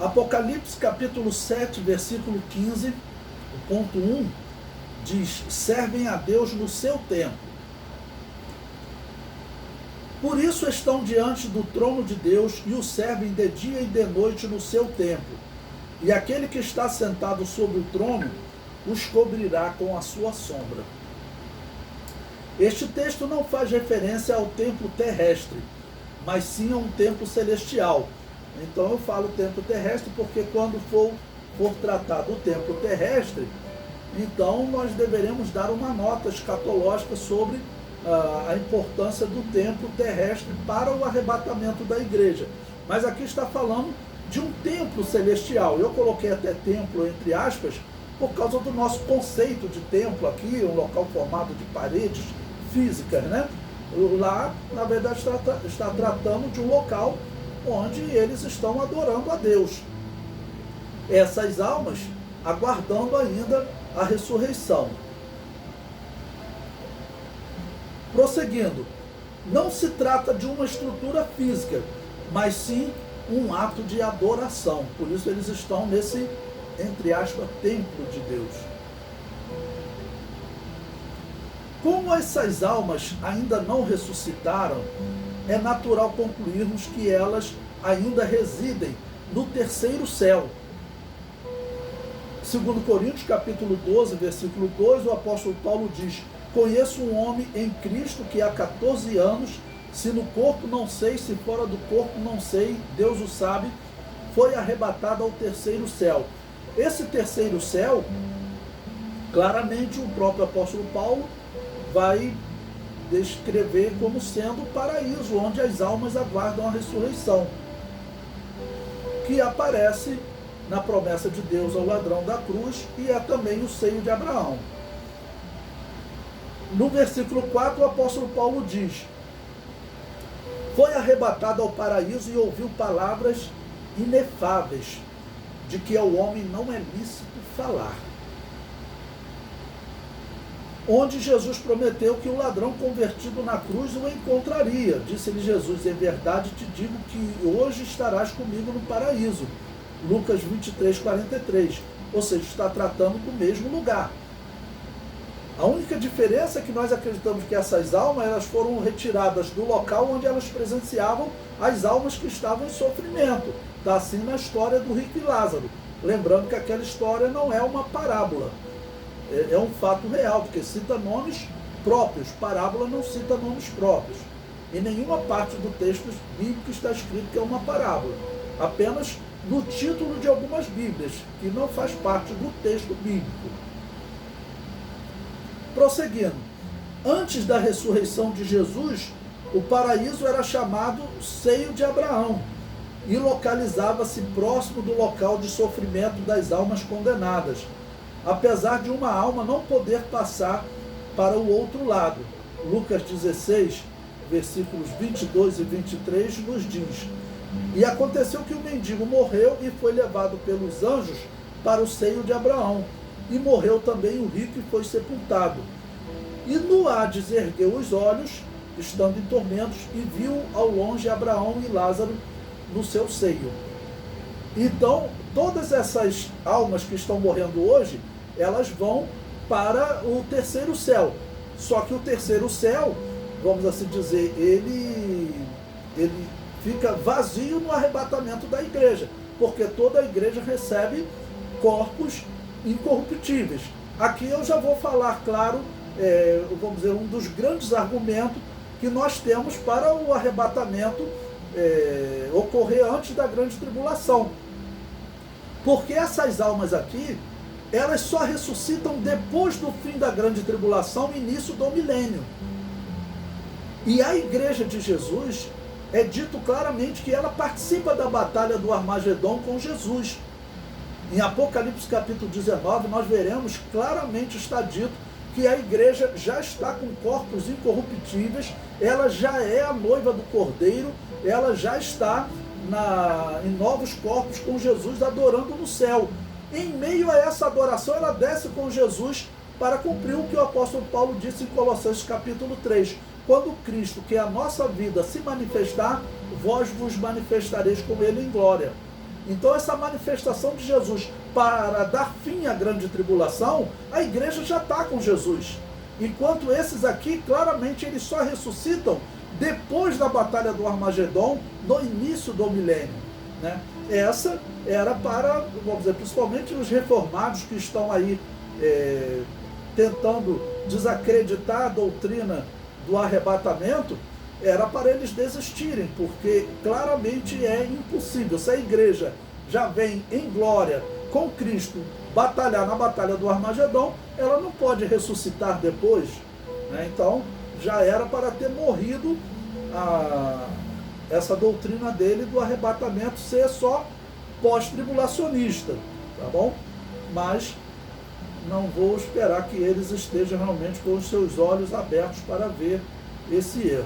Apocalipse capítulo 7, versículo 15, o ponto 1, diz: servem a Deus no seu tempo. Por isso estão diante do trono de Deus e o servem de dia e de noite no seu tempo. E aquele que está sentado sobre o trono os cobrirá com a sua sombra. Este texto não faz referência ao templo terrestre, mas sim a um templo celestial. Então eu falo templo terrestre porque quando for tratado o templo terrestre, então nós deveremos dar uma nota escatológica sobre a importância do templo terrestre para o arrebatamento da igreja. Mas aqui está falando de um templo celestial. Eu coloquei até templo entre aspas, por causa do nosso conceito de templo aqui, um local formado de paredes físicas, né? Lá, na verdade, está tratando de um local onde eles estão adorando a Deus. Essas almas aguardando ainda a ressurreição. Prosseguindo, não se trata de uma estrutura física, mas sim um ato de adoração. Por isso eles estão nesse, entre aspas, templo de Deus. Como essas almas ainda não ressuscitaram, é natural concluirmos que elas ainda residem no terceiro céu. Segundo Coríntios, capítulo 12, versículo 2, o apóstolo Paulo diz: conheço um homem em Cristo que há 14 anos, se no corpo não sei, se fora do corpo não sei, Deus o sabe, foi arrebatado ao terceiro céu. Esse terceiro céu, claramente o próprio apóstolo Paulo vai descrever como sendo o paraíso, onde as almas aguardam a ressurreição, que aparece na promessa de Deus ao ladrão da cruz e é também o seio de Abraão. No versículo 4, o apóstolo Paulo diz: foi arrebatado ao paraíso e ouviu palavras inefáveis, de que ao homem não é lícito falar. Onde Jesus prometeu que o ladrão convertido na cruz o encontraria. Disse-lhe Jesus: em verdade te digo que hoje estarás comigo no paraíso. Lucas 23, 43. Ou seja, está tratando do mesmo lugar. A única diferença é que nós acreditamos que essas almas elas foram retiradas do local onde elas presenciavam as almas que estavam em sofrimento. Está assim na história do rico e Lázaro. Lembrando que aquela história não é uma parábola. É um fato real, porque cita nomes próprios. Parábola não cita nomes próprios. Em nenhuma parte do texto bíblico está escrito que é uma parábola. Apenas no título de algumas bíblias, que não faz parte do texto bíblico. Prosseguindo, antes da ressurreição de Jesus, o paraíso era chamado seio de Abraão e localizava-se próximo do local de sofrimento das almas condenadas, apesar de uma alma não poder passar para o outro lado. Lucas 16, versículos 22 e 23 nos diz: e aconteceu que o mendigo morreu e foi levado pelos anjos para o seio de Abraão. E morreu também o rico e foi sepultado. E no Hades ergueu os olhos, estando em tormentos, e viu ao longe Abraão e Lázaro no seu seio. Então, todas essas almas que estão morrendo hoje, elas vão para o terceiro céu. Só que o terceiro céu, vamos assim dizer, ele fica vazio no arrebatamento da igreja, porque toda a igreja recebe corpos incorruptíveis. Aqui eu já vou falar, claro, vamos dizer, um dos grandes argumentos que nós temos para o arrebatamento ocorrer antes da grande tribulação. Porque essas almas aqui, elas só ressuscitam depois do fim da grande tribulação, início do milênio. E a igreja de Jesus, é dito claramente que ela participa da batalha do Armagedon com Jesus. Em Apocalipse capítulo 19, nós veremos claramente, está dito que a igreja já está com corpos incorruptíveis, ela já é a noiva do Cordeiro, ela já está em novos corpos com Jesus adorando no céu. Em meio a essa adoração, ela desce com Jesus para cumprir o que o apóstolo Paulo disse em Colossenses capítulo 3. Quando Cristo, que é a nossa vida, se manifestar, vós vos manifestareis com ele em glória. Então essa manifestação de Jesus para dar fim à grande tribulação, a igreja já está com Jesus. Enquanto esses aqui, claramente, eles só ressuscitam depois da batalha do Armagedon, no início do milênio, né? Essa era para, vamos dizer, principalmente os reformados que estão aí tentando desacreditar a doutrina do arrebatamento, era para eles desistirem, porque claramente é impossível. Se a igreja já vem em glória com Cristo batalhar na batalha do Armagedon, ela não pode ressuscitar depois, né? Então já era para ter morrido essa doutrina dele do arrebatamento ser só pós-tribulacionista, tá bom? Mas não vou esperar que eles estejam realmente com os seus olhos abertos para ver esse erro.